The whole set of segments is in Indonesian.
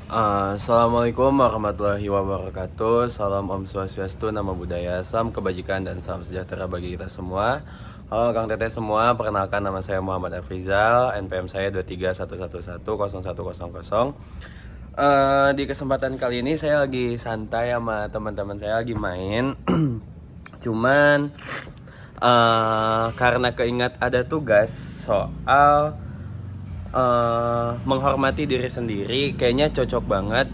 Assalamualaikum warahmatullahi wabarakatuh. Salam Om Swastiastu, Namo Buddhaya, salam kebajikan dan salam sejahtera bagi kita semua. Halo Kang Teteh semua, perkenalkan nama saya Muhammad Afrizal, NPM saya 231110100. Di kesempatan kali ini saya lagi santai sama teman-teman saya lagi main. Cuman karena keingat ada tugas soal menghormati diri sendiri, kayaknya cocok banget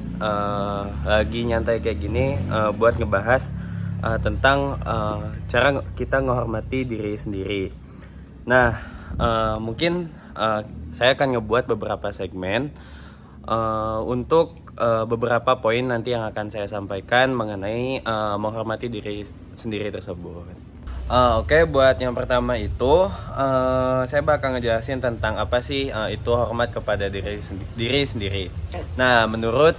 lagi nyantai kayak gini buat ngebahas tentang cara kita menghormati diri sendiri. Nah, mungkin saya akan ngebuat beberapa segmen untuk beberapa poin nanti yang akan saya sampaikan mengenai menghormati diri sendiri tersebut. Oke, buat yang pertama itu saya bakal ngejelasin tentang apa sih itu hormat kepada diri sendiri. Nah, menurut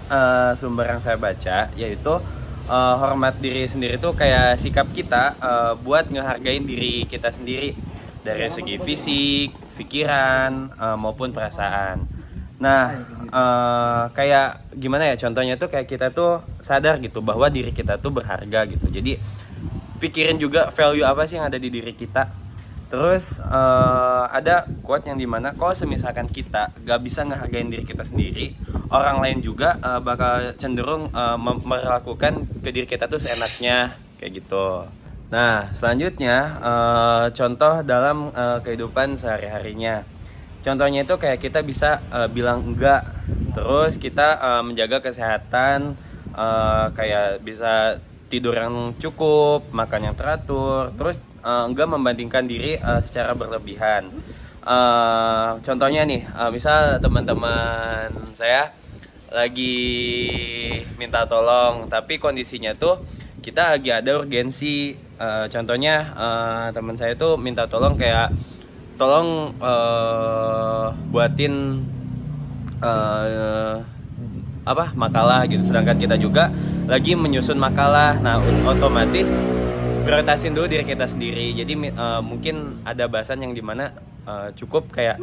sumber yang saya baca, yaitu hormat diri sendiri itu kayak sikap kita buat ngehargain diri kita sendiri dari segi fisik, pikiran maupun perasaan. Nah, kayak gimana ya? Contohnya tuh kayak kita tuh sadar gitu bahwa diri kita tuh berharga gitu. Jadi pikirin juga value apa sih yang ada di diri kita. Terus ada quote yang dimana kalau semisalkan kita gak bisa ngehargain diri kita sendiri, orang lain juga bakal cenderung melakukan ke diri kita tuh seenaknya kayak gitu. Nah, selanjutnya contoh dalam kehidupan sehari-harinya. Contohnya itu kayak kita bisa bilang enggak. Terus kita menjaga kesehatan, kayak bisa tidur yang cukup, makan yang teratur, terus enggak membandingkan diri secara berlebihan. Contohnya nih, misal teman-teman saya lagi minta tolong, tapi kondisinya tuh kita lagi ada urgensi. Contohnya teman saya tuh minta tolong kayak tolong buatin makalah gitu, sedangkan kita juga lagi menyusun makalah. Nah, otomatis prioritasin dulu diri kita sendiri. Jadi mungkin ada bahasan yang dimana cukup kayak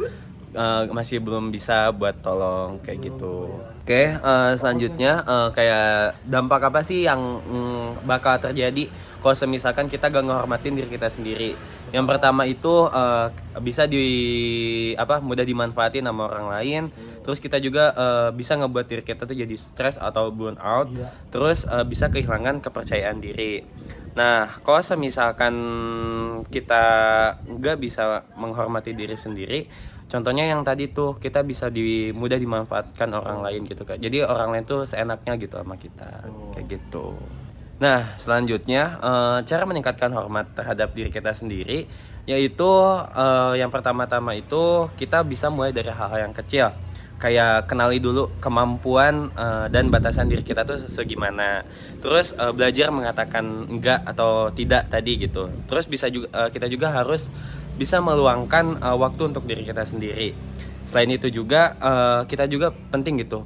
masih belum bisa buat tolong kayak gitu. Oke, selanjutnya kayak dampak apa sih yang bakal terjadi kalau semisalkan kita gak ngehormatin diri kita sendiri. Yang pertama itu bisa mudah dimanfaatin sama orang lain. Terus kita juga bisa ngebuat diri kita tuh jadi stres atau burn out. Terus bisa kehilangan kepercayaan diri. Nah, kalau misalkan kita nggak bisa menghormati diri sendiri, contohnya yang tadi tuh kita bisa mudah dimanfaatkan orang lain gitu kan. Jadi orang lain tuh seenaknya gitu sama kita kayak gitu. Nah, selanjutnya cara meningkatkan hormat terhadap diri kita sendiri, yaitu yang pertama-tama itu kita bisa mulai dari hal-hal yang kecil. Kayak kenali dulu kemampuan dan batasan diri kita tuh segimana. Terus belajar mengatakan enggak atau tidak tadi gitu. Terus bisa juga kita juga harus bisa meluangkan waktu untuk diri kita sendiri. Selain itu juga kita juga penting gitu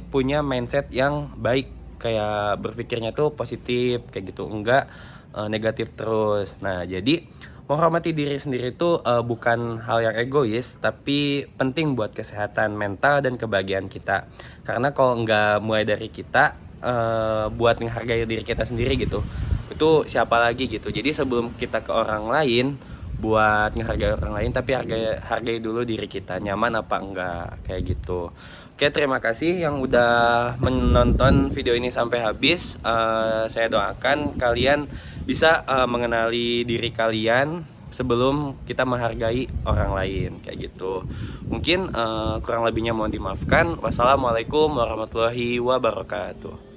punya mindset yang baik, kayak berpikirnya tuh positif kayak gitu, enggak negatif terus. Nah, jadi menghormati diri sendiri itu bukan hal yang egois, tapi penting buat kesehatan mental dan kebahagiaan kita. Karena kalau nggak mulai dari kita buat menghargai diri kita sendiri gitu, itu siapa lagi gitu. Jadi sebelum kita ke orang lain buat menghargai orang lain, tapi hargai dulu diri kita, nyaman apa enggak kayak gitu. Oke, terima kasih yang udah menonton video ini sampai habis. Saya doakan kalian bisa mengenali diri kalian sebelum kita menghargai orang lain kayak gitu. Mungkin kurang lebihnya mohon dimaafkan. Wassalamualaikum warahmatullahi wabarakatuh.